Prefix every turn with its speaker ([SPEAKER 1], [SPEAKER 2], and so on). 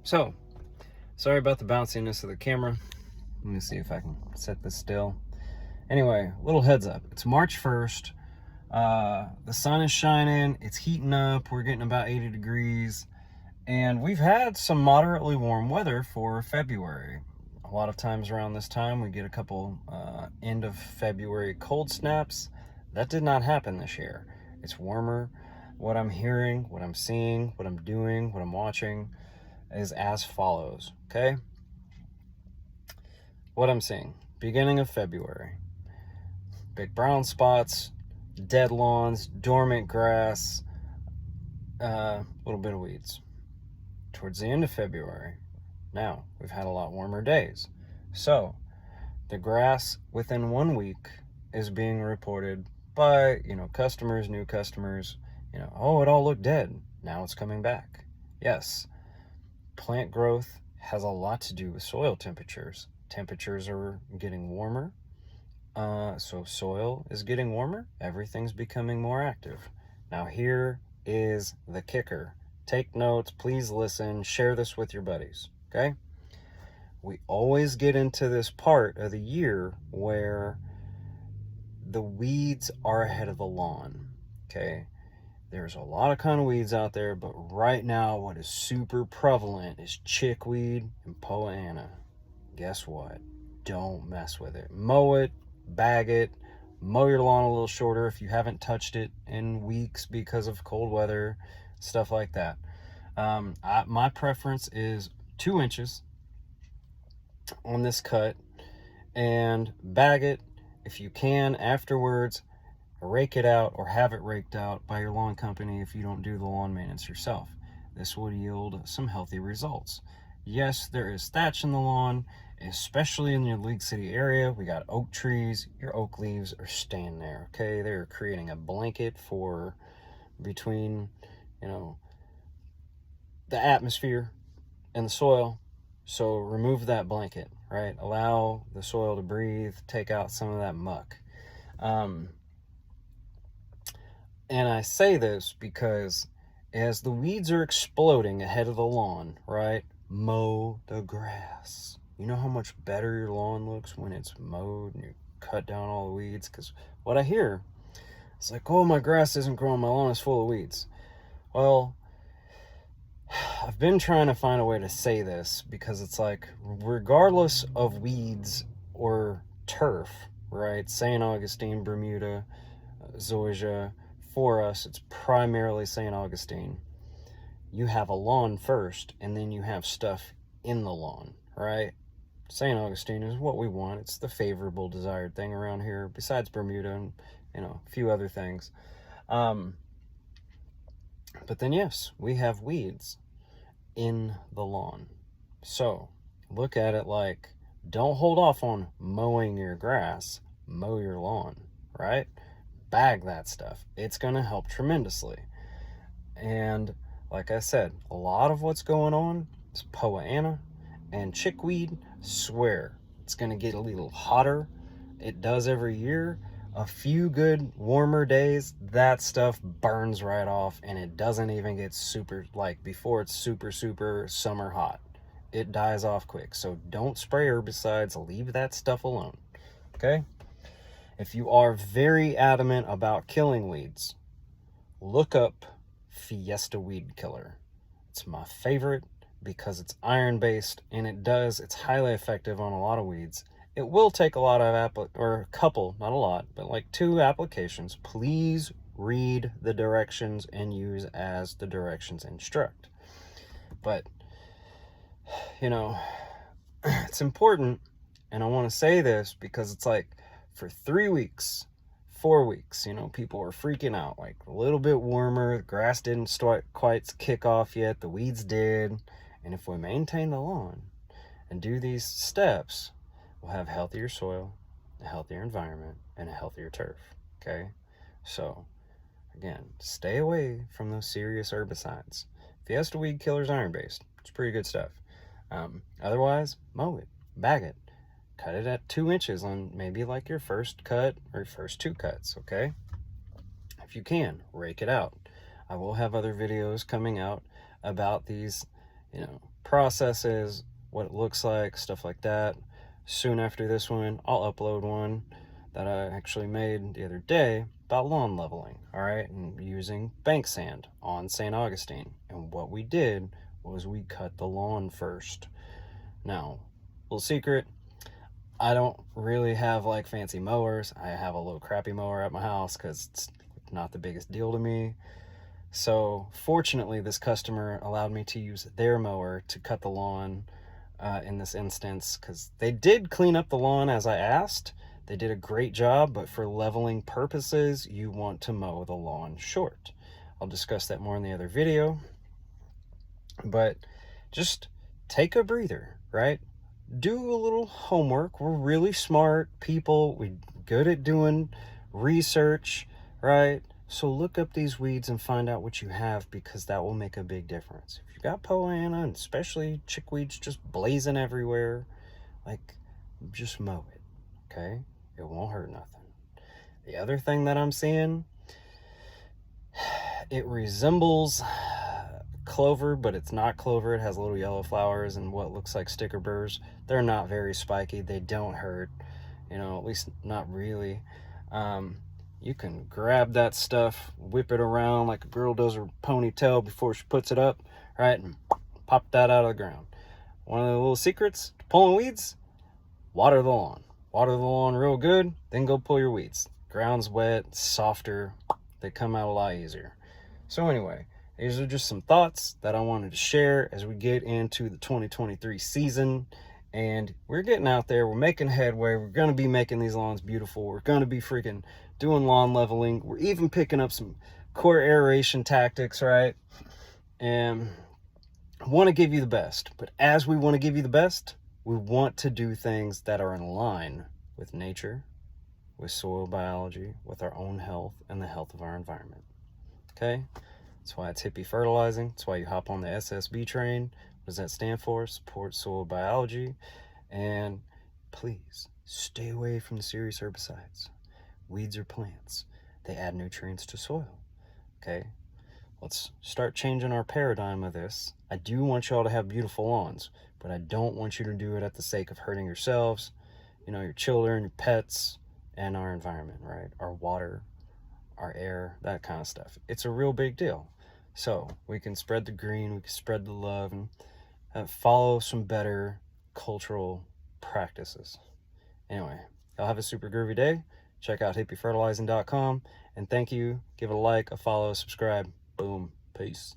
[SPEAKER 1] So, sorry about the bounciness of the camera. Let me see if I can set this still. Anyway, little heads up. It's March 1st. The sun is shining. It's heating up. We're getting about 80 degrees. And we've had some moderately warm weather for February. A lot of times around this time, we get a couple end of February cold snaps. That did not happen this year. It's warmer. What I'm hearing, what I'm seeing, what I'm doing, what I'm watching is as follows, okay? What I'm seeing, beginning of February, big brown spots, dead lawns, dormant grass, a little bit of weeds. Towards the end of February, now we've had a lot warmer days. So the grass within 1 week is being reported by, customers, new customers, oh, it all looked dead. Now it's coming back. Yes. Plant growth has a lot to do with soil temperatures. Temperatures are getting warmer, so soil is getting warmer. Everything's becoming more active. Now here is the kicker. Take notes, please listen, share this with your buddies, okay? We always get into this part of the year where the weeds are ahead of the lawn, okay? There's a lot of kind of weeds out there, but right now what is super prevalent is chickweed and poa annua. Guess what? Don't mess with it. Mow it, bag it, mow your lawn a little shorter if you haven't touched it in weeks because of cold weather, stuff like that. My preference is 2 inches on this cut, and bag it if you can afterwards. Rake it out or have it raked out by your lawn company if you don't do the lawn maintenance yourself. This will yield some healthy results. Yes, there is thatch in the lawn, especially in your League City area. We got oak trees. Your oak leaves are staying there, okay? They're creating a blanket for between, the atmosphere and the soil. So remove that blanket, right? Allow the soil to breathe, take out some of that muck. And I say this because as the weeds are exploding ahead of the lawn, right? Mow the grass. You know how much better your lawn looks when it's mowed and you cut down all the weeds? Because what I hear is like, oh, my grass isn't growing, my lawn is full of weeds. Well, I've been trying to find a way to say this because it's like, regardless of weeds or turf, right? St. Augustine, Bermuda, zoysia. For us, it's primarily St. Augustine. You have a lawn first, and then you have stuff in the lawn, right? St. Augustine is what we want. It's the favorable, desired thing around here, besides Bermuda and, a few other things. But then, yes, we have weeds in the lawn. So, look at it like, don't hold off on mowing your grass, mow your lawn, right? Bag that stuff. It's going to help tremendously. And like I said, a lot of what's going on is poa annua and chickweed. Swear it's going to get a little hotter. It does every year. A few good warmer days, that stuff burns right off, and it doesn't even get super, like before it's super summer hot. It dies off quick. So don't spray herbicides. Leave that stuff alone, okay? If you are very adamant about killing weeds, look up Fiesta Weed Killer. It's my favorite because it's iron-based, and it's highly effective on a lot of weeds. It will take a lot of a couple, not a lot, but like 2 applications. Please read the directions and use as the directions instruct. But, it's important, and I want to say this because it's like, for 3 weeks, 4 weeks, people were freaking out, like a little bit warmer, the grass didn't quite kick off yet, the weeds did. And if we maintain the lawn and do these steps, we'll have healthier soil, a healthier environment, and a healthier turf, okay? So, again, stay away from those serious herbicides. Fiesta Weed Killer's iron-based. It's pretty good stuff. Otherwise, mow it, bag it. Cut it at 2 inches on maybe like your first cut or first 2 cuts, okay? If you can, rake it out. I will have other videos coming out about these, process is, what it looks like, stuff like that. Soon after this one, I'll upload one that I actually made the other day about lawn leveling, all right, and using bank sand on St. Augustine. And what we did was we cut the lawn first. Now, little secret, I don't really have like fancy mowers. I have a little crappy mower at my house because it's not the biggest deal to me. So fortunately, this customer allowed me to use their mower to cut the lawn in this instance, because they did clean up the lawn as I asked. They did a great job, but for leveling purposes, you want to mow the lawn short. I'll discuss that more in the other video, but just take a breather, right? Do a little homework. We're really smart people. We're good at doing research, right? So look up these weeds and find out what you have, because that will make a big difference. If you got poana, and especially chickweeds just blazing everywhere, like, just mow it, okay? It won't hurt nothing. The other thing that I'm seeing, it resembles clover, but it's not clover. It has little yellow flowers and what looks like sticker burrs. They're not very spiky. They don't hurt, at least not really. You can grab that stuff, whip it around like a girl does her ponytail before she puts it up, right, and pop that out of the ground. One of the little secrets to pulling weeds: water the lawn. Water the lawn real good, then go pull your weeds. Ground's wet, softer, they come out a lot easier. So anyway, these are just some thoughts that I wanted to share as we get into the 2023 season. And we're getting out there, we're making headway, we're going to be making these lawns beautiful, we're going to be freaking doing lawn leveling, we're even picking up some core aeration tactics, right? And I want to give you the best, but as we want to give you the best, we want to do things that are in line with nature, with soil biology, with our own health, and the health of our environment, okay? That's why it's Hippie Fertilizing. That's why you hop on the SSB train. What does that stand for? Support soil biology. And please stay away from the serious herbicides. Weeds are plants. They add nutrients to soil. Okay? Let's start changing our paradigm of this. I do want y'all to have beautiful lawns, but I don't want you to do it at the sake of hurting yourselves, your children, your pets, and our environment, right? Our water, our air, that kind of stuff. It's a real big deal. So we can spread the green, we can spread the love, and follow some better cultural practices. Anyway, y'all have a super groovy day. Check out hippiefertilizing.com, and thank you. Give it a like, a follow, subscribe. Boom. Peace.